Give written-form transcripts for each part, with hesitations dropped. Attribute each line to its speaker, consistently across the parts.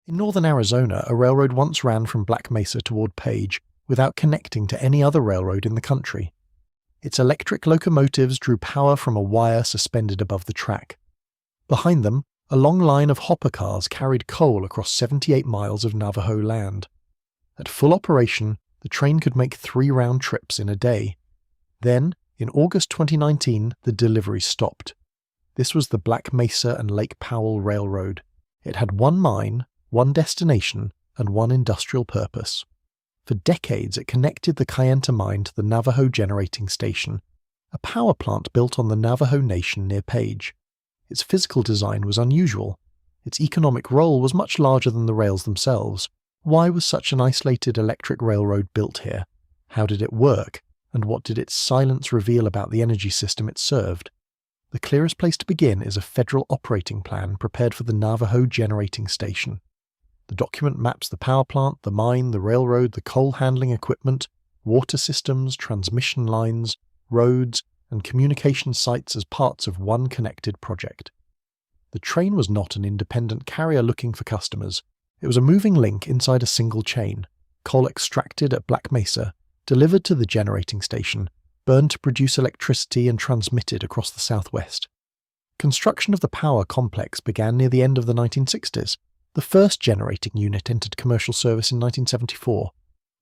Speaker 1: In northern Arizona, a railroad once ran from Black Mesa toward Page without connecting to any other railroad in the country. Its electric locomotives drew power from a wire suspended above the track. Behind them, a long line of hopper cars carried coal across 78 miles of Navajo land. At full operation, the train could make 3 round trips in a day. Then, in August 2019, the delivery stopped. This was the Black Mesa and Lake Powell Railroad. It had one mine, one destination, and one industrial purpose. For decades, it connected the Kayenta mine to the Navajo Generating Station, a power plant built on the Navajo Nation near Page. Its physical design was unusual. Its economic role was much larger than the rails themselves. Why was such an isolated electric railroad built here? How did it work? And what did its silence reveal about the energy system it served? The clearest place to begin is a federal operating plan prepared for the Navajo Generating Station. The document maps the power plant, the mine, the railroad, the coal handling equipment, water systems, transmission lines, roads, and communication sites as parts of one connected project. The train was not an independent carrier looking for customers. It was a moving link inside a single chain, coal extracted at Black Mesa, delivered to the generating station, burned to produce electricity and transmitted across the southwest. Construction of the power complex began near the end of the 1960s. The first generating unit entered commercial service in 1974,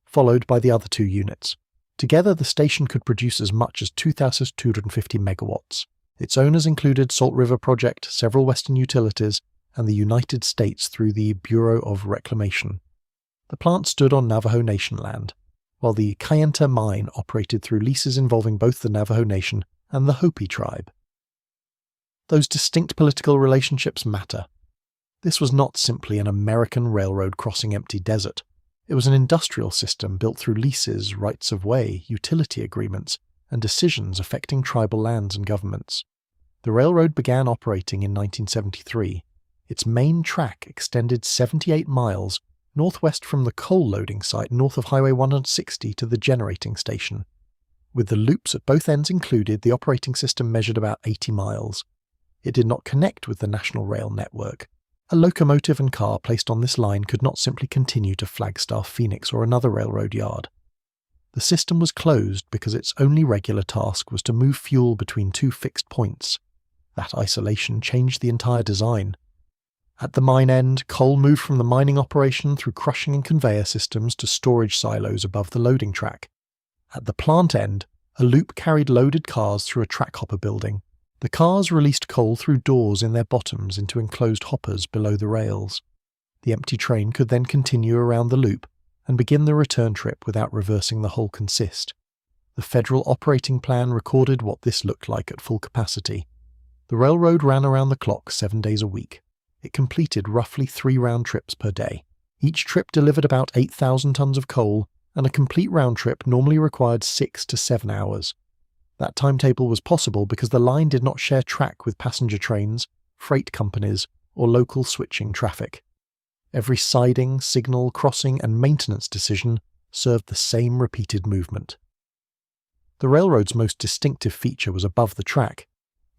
Speaker 1: followed by the other 2 units. Together, the station could produce as much as 2,250 megawatts. Its owners included Salt River Project, several Western utilities, and the United States through the Bureau of Reclamation. The plant stood on Navajo Nation land, while the Kayenta mine operated through leases involving both the Navajo Nation and the Hopi tribe. Those distinct political relationships matter. This was not simply an American railroad crossing empty desert. It was an industrial system built through leases, rights of way, utility agreements, and decisions affecting tribal lands and governments. The railroad began operating in 1973. Its main track extended 78 miles northwest from the coal loading site north of Highway 160 to the generating station. With the loops at both ends included, the operating system measured about 80 miles. It did not connect with the national rail network. A locomotive and car placed on this line could not simply continue to Flagstaff, Phoenix, or another railroad yard. The system was closed because its only regular task was to move fuel between 2 fixed points. That isolation changed the entire design. At the mine end, coal moved from the mining operation through crushing and conveyor systems to storage silos above the loading track. At the plant end, a loop carried loaded cars through a track hopper building. The cars released coal through doors in their bottoms into enclosed hoppers below the rails. The empty train could then continue around the loop and begin the return trip without reversing the whole consist. The federal operating plan recorded what this looked like at full capacity. The railroad ran around the clock 7 days a week. It completed roughly 3 round trips per day. Each trip delivered about 8,000 tons of coal, and a complete round trip normally required 6 to 7 hours. That timetable was possible because the line did not share track with passenger trains, freight companies, or local switching traffic. Every siding, signal, crossing, and maintenance decision served the same repeated movement. The railroad's most distinctive feature was above the track.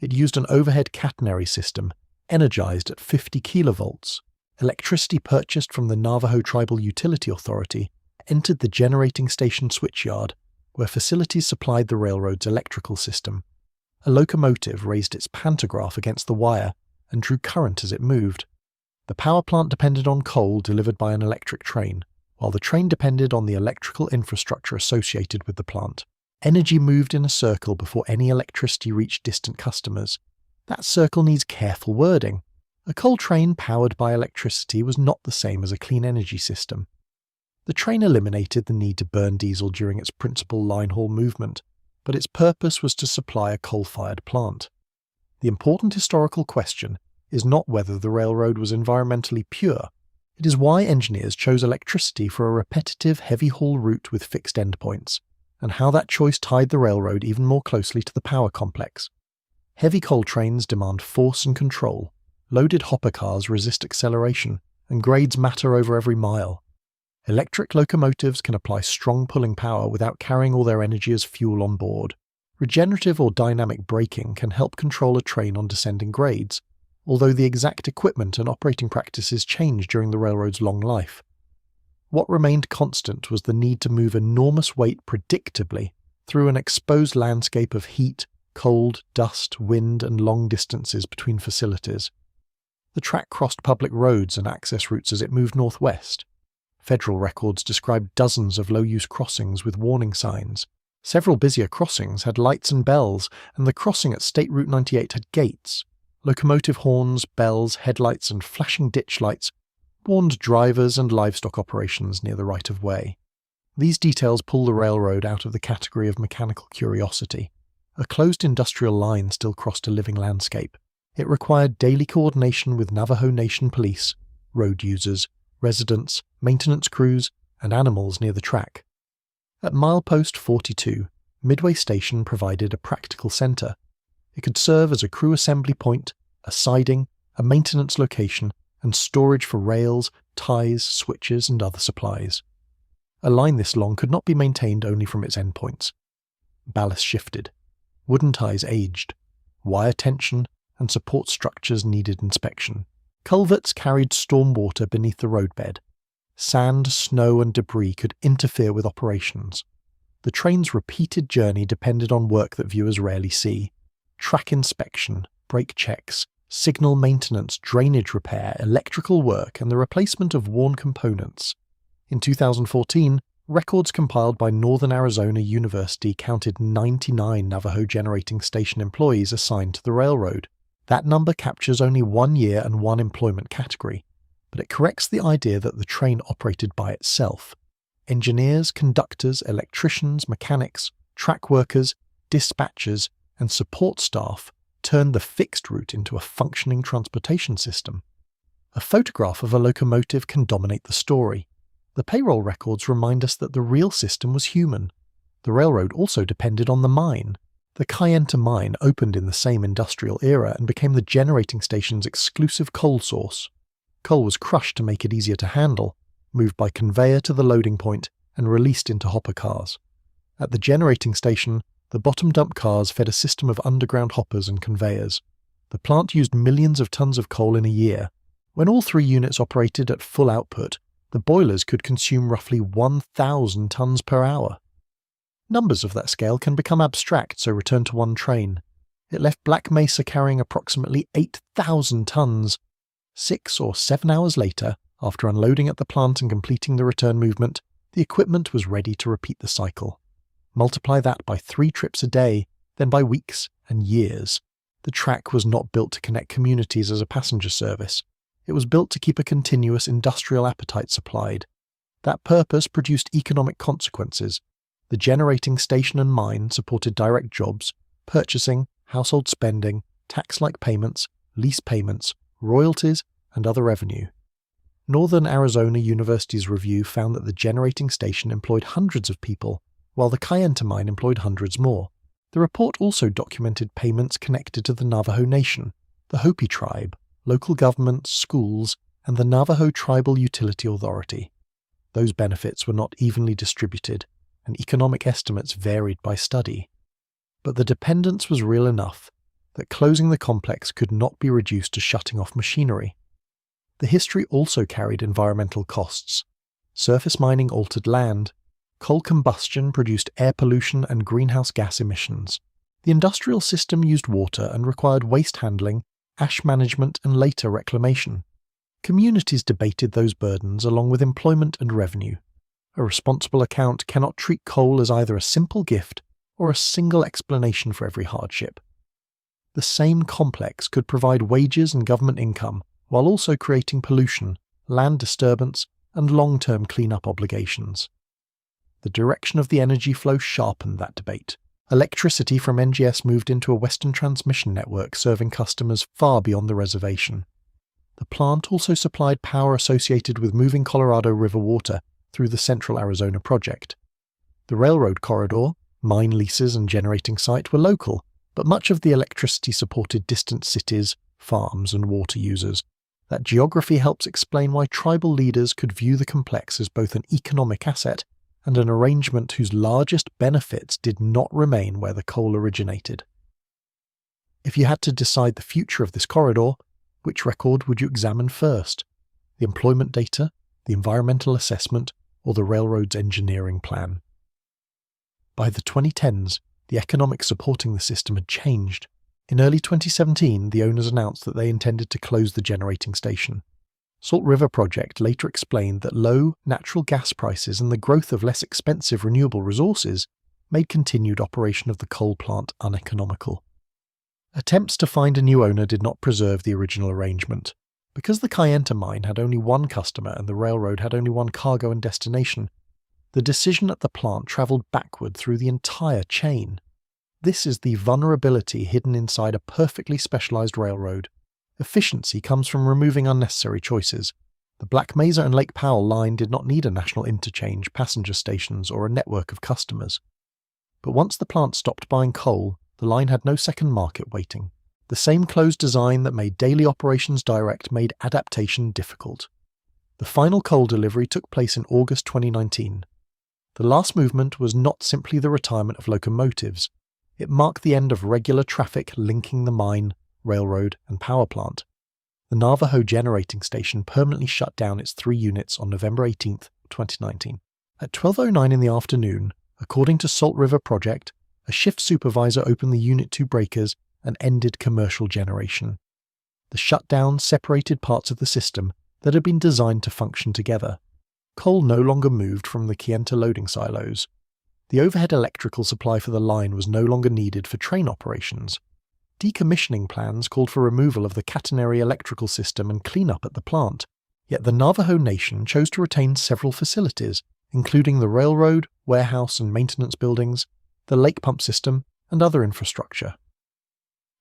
Speaker 1: It used an overhead catenary system, energized at 50 kilovolts. Electricity purchased from the Navajo Tribal Utility Authority entered the generating station switchyard, where facilities supplied the railroad's electrical system. A locomotive raised its pantograph against the wire and drew current as it moved. The power plant depended on coal delivered by an electric train, while the train depended on the electrical infrastructure associated with the plant. Energy moved in a circle before any electricity reached distant customers. That circle needs careful wording. A coal train powered by electricity was not the same as a clean energy system. The train eliminated the need to burn diesel during its principal line haul movement, but its purpose was to supply a coal-fired plant. The important historical question is not whether the railroad was environmentally pure. It is why engineers chose electricity for a repetitive heavy-haul route with fixed endpoints, and how that choice tied the railroad even more closely to the power complex. Heavy coal trains demand force and control. Loaded hopper cars resist acceleration, and grades matter over every mile. Electric locomotives can apply strong pulling power without carrying all their energy as fuel on board. Regenerative or dynamic braking can help control a train on descending grades, although the exact equipment and operating practices changed during the railroad's long life. What remained constant was the need to move enormous weight predictably through an exposed landscape of heat, cold, dust, wind, and long distances between facilities. The track crossed public roads and access routes as it moved northwest. Federal records describe dozens of low-use crossings with warning signs. Several busier crossings had lights and bells, and the crossing at State Route 98 had gates. Locomotive horns, bells, headlights, and flashing ditch lights warned drivers and livestock operations near the right-of-way. These details pull the railroad out of the category of mechanical curiosity. A closed industrial line still crossed a living landscape. It required daily coordination with Navajo Nation police, road users, residents, maintenance crews, and animals near the track. At milepost 42, Midway Station provided a practical centre. It could serve as a crew assembly point, a siding, a maintenance location, and storage for rails, ties, switches, and other supplies. A line this long could not be maintained only from its endpoints. Ballast shifted. Wooden ties aged. Wire tension and support structures needed inspection. Culverts carried storm water beneath the roadbed. Sand, snow, and debris could interfere with operations. The train's repeated journey depended on work that viewers rarely see. Track inspection, brake checks, signal maintenance, drainage repair, electrical work, and the replacement of worn components. In 2014, records compiled by Northern Arizona University counted 99 Navajo generating station employees assigned to the railroad. That number captures only 1 year and one employment category, but it corrects the idea that the train operated by itself. Engineers, conductors, electricians, mechanics, track workers, dispatchers, and support staff turned the fixed route into a functioning transportation system. A photograph of a locomotive can dominate the story. The payroll records remind us that the real system was human. The railroad also depended on the mine. The Kayenta mine opened in the same industrial era and became the generating station's exclusive coal source. Coal was crushed to make it easier to handle, moved by conveyor to the loading point, and released into hopper cars. At the generating station, the bottom dump cars fed a system of underground hoppers and conveyors. The plant used millions of tons of coal in a year. When all three units operated at full output, the boilers could consume roughly 1,000 tons per hour. Numbers of that scale can become abstract, so return to one train. It left Black Mesa carrying approximately 8,000 tons. 6 or 7 hours later, after unloading at the plant and completing the return movement, the equipment was ready to repeat the cycle. Multiply that by 3 trips a day, then by weeks and years. The track was not built to connect communities as a passenger service. It was built to keep a continuous industrial appetite supplied. That purpose produced economic consequences. The generating station and mine supported direct jobs, purchasing, household spending, tax-like payments, lease payments, royalties, and other revenue. Northern Arizona University's review found that the generating station employed hundreds of people, while the Kayenta mine employed hundreds more. The report also documented payments connected to the Navajo Nation, the Hopi tribe, local governments, schools, and the Navajo Tribal Utility Authority. Those benefits were not evenly distributed, and economic estimates varied by study. But the dependence was real enough that closing the complex could not be reduced to shutting off machinery. The history also carried environmental costs. Surface mining altered land. Coal combustion produced air pollution and greenhouse gas emissions. The industrial system used water and required waste handling, ash management, and later reclamation. Communities debated those burdens along with employment and revenue. A responsible account cannot treat coal as either a simple gift or a single explanation for every hardship. The same complex could provide wages and government income while also creating pollution, land disturbance, and long-term cleanup obligations. The direction of the energy flow sharpened that debate. Electricity from NGS moved into a Western transmission network serving customers far beyond the reservation. The plant also supplied power associated with moving Colorado River water through the Central Arizona project. The railroad corridor, mine leases, and generating site were local, but much of the electricity supported distant cities, farms, and water users. That geography helps explain why tribal leaders could view the complex as both an economic asset and an arrangement whose largest benefits did not remain where the coal originated. If you had to decide the future of this corridor, Which record would you examine first? The employment data, the environmental assessment, or the railroad's engineering plan? By the 2010s, the economics supporting the system had changed. In early 2017, the owners announced that they intended to close the generating station. Salt River Project later explained that low natural gas prices and the growth of less expensive renewable resources made continued operation of the coal plant uneconomical. Attempts to find a new owner did not preserve the original arrangement. Because the Kayenta mine had only one customer and the railroad had only one cargo and destination, the decision at the plant travelled backward through the entire chain. This is the vulnerability hidden inside a perfectly specialised railroad. Efficiency comes from removing unnecessary choices. The Black Mesa and Lake Powell line did not need a national interchange, passenger stations, or a network of customers. But once the plant stopped buying coal, the line had no second market waiting. The same closed design that made daily operations direct made adaptation difficult. The final coal delivery took place in August 2019. The last movement was not simply the retirement of locomotives. It marked the end of regular traffic linking the mine, railroad, and power plant. The Navajo generating station permanently shut down its 3 units on November 18, 2019. At 12:09 in the afternoon, according to Salt River Project, a shift supervisor opened the Unit 2 breakers and ended commercial generation. The shutdown separated parts of the system that had been designed to function together. Coal no longer moved from the Kayenta loading silos. The overhead electrical supply for the line was no longer needed for train operations. Decommissioning plans called for removal of the catenary electrical system and cleanup at the plant, yet the Navajo Nation chose to retain several facilities, including the railroad, warehouse and maintenance buildings, the lake pump system, and other infrastructure.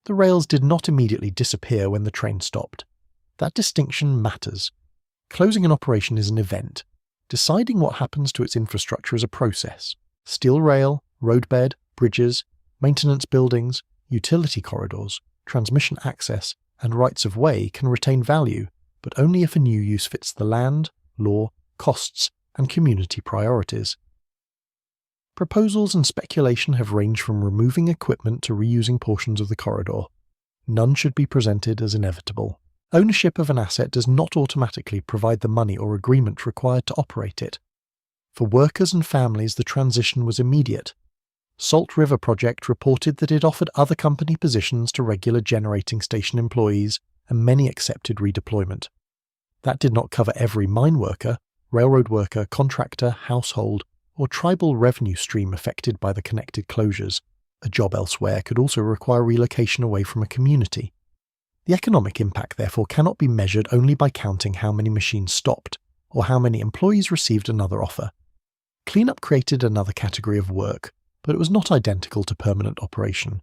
Speaker 1: The rails did not immediately disappear when the train stopped. That distinction matters. Closing an operation is an event. Deciding what happens to its infrastructure is a process. Steel rail, roadbed, bridges, maintenance buildings, utility corridors, transmission access, and rights of way can retain value, but only if a new use fits the land, law, costs, and community priorities. Proposals and speculation have ranged from removing equipment to reusing portions of the corridor. None should be presented as inevitable. Ownership of an asset does not automatically provide the money or agreement required to operate it. For workers and families, the transition was immediate. Salt River Project reported that it offered other company positions to regular generating station employees, and many accepted redeployment. That did not cover every mine worker, railroad worker, contractor, household, or tribal revenue stream affected by the connected closures. A job elsewhere could also require relocation away from a community. The economic impact, therefore, cannot be measured only by counting how many machines stopped, or how many employees received another offer. Cleanup created another category of work, but it was not identical to permanent operation.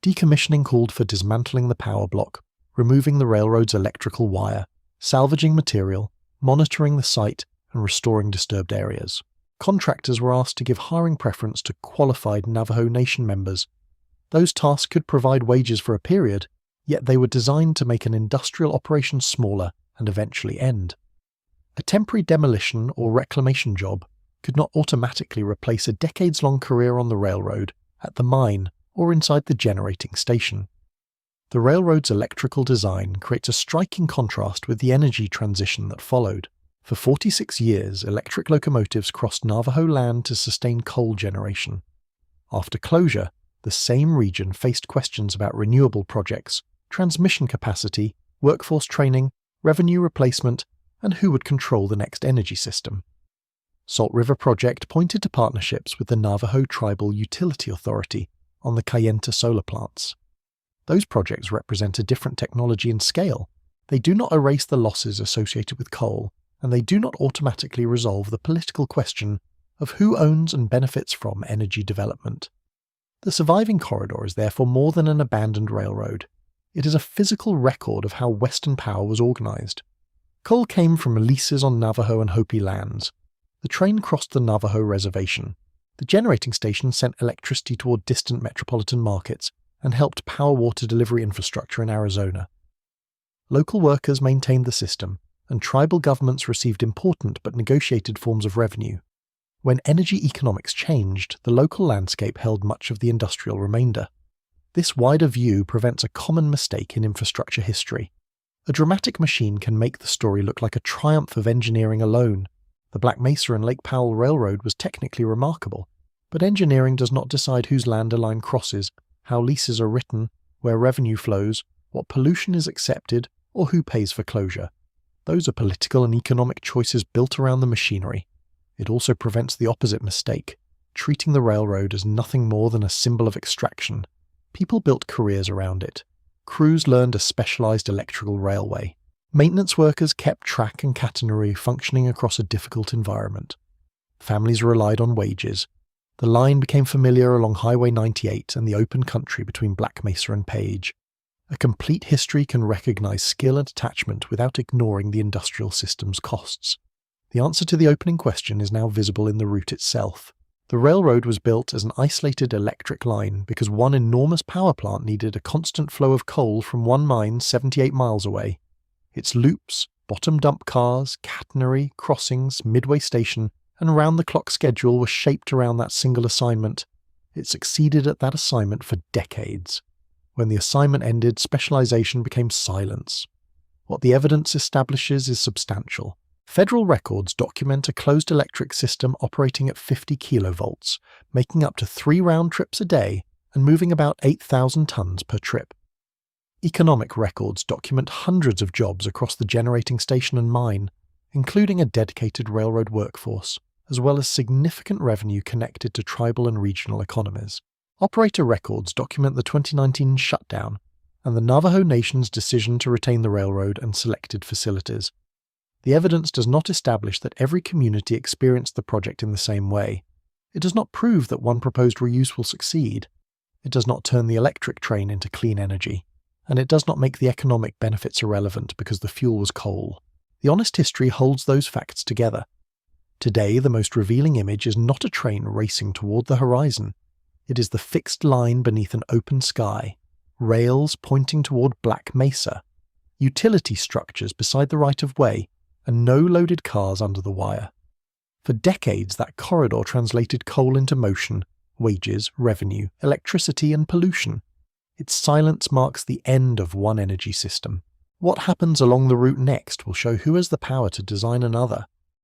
Speaker 1: Decommissioning called for dismantling the power block, removing the railroad's electrical wire, salvaging material, monitoring the site, and restoring disturbed areas. Contractors were asked to give hiring preference to qualified Navajo Nation members. Those tasks could provide wages for a period, yet they were designed to make an industrial operation smaller and eventually end. A temporary demolition or reclamation job could not automatically replace a decades-long career on the railroad, at the mine, or inside the generating station. The railroad's electrical design creates a striking contrast with the energy transition that followed. For 46 years, electric locomotives crossed Navajo land to sustain coal generation. After closure, the same region faced questions about renewable projects, transmission capacity, workforce training, revenue replacement, and who would control the next energy system. Salt River Project pointed to partnerships with the Navajo Tribal Utility Authority on the Kayenta solar plants. Those projects represent a different technology and scale. They do not erase the losses associated with coal, and they do not automatically resolve the political question of who owns and benefits from energy development. The surviving corridor is therefore more than an abandoned railroad. It is a physical record of how Western power was organized. Coal came from leases on Navajo and Hopi lands. The train crossed the Navajo reservation. The generating station sent electricity toward distant metropolitan markets and helped power water delivery infrastructure in Arizona. Local workers maintained the system, and tribal governments received important but negotiated forms of revenue. When energy economics changed, the local landscape held much of the industrial remainder. This wider view prevents a common mistake in infrastructure history. A dramatic machine can make the story look like a triumph of engineering alone. The Black Mesa and Lake Powell Railroad was technically remarkable, but engineering does not decide whose land a line crosses, how leases are written, where revenue flows, what pollution is accepted, or who pays for closure. Those are political and economic choices built around the machinery. It also prevents the opposite mistake, treating the railroad as nothing more than a symbol of extraction. People built careers around it. Crews learned a specialized electrical railway. Maintenance workers kept track and catenary functioning across a difficult environment. Families relied on wages. The line became familiar along Highway 98 and the open country between Black Mesa and Page. A complete history can recognize skill and attachment without ignoring the industrial system's costs. The answer to the opening question is now visible in the route itself. The railroad was built as an isolated electric line because one enormous power plant needed a constant flow of coal from one mine 78 miles away. Its loops, bottom dump cars, catenary, crossings, midway station, and round-the-clock schedule were shaped around that single assignment. It succeeded at that assignment for decades. When the assignment ended, specialization became silence. What the evidence establishes is substantial. Federal records document a closed electric system operating at 50 kilovolts, making up to 3 round trips a day and moving about 8,000 tons per trip. Economic records document hundreds of jobs across the generating station and mine, including a dedicated railroad workforce, as well as significant revenue connected to tribal and regional economies. Operator records document the 2019 shutdown and the Navajo Nation's decision to retain the railroad and selected facilities. The evidence does not establish that every community experienced the project in the same way. It does not prove that one proposed reuse will succeed. It does not turn the electric train into clean energy. And it does not make the economic benefits irrelevant because the fuel was coal. The honest history holds those facts together. Today, the most revealing image is not a train racing toward the horizon. It is the fixed line beneath an open sky, rails pointing toward Black Mesa, utility structures beside the right-of-way, and no loaded cars under the wire. For decades, that corridor translated coal into motion, wages, revenue, electricity, and pollution. Its silence marks the end of one energy system. What happens along the route next will show who has the power to design another.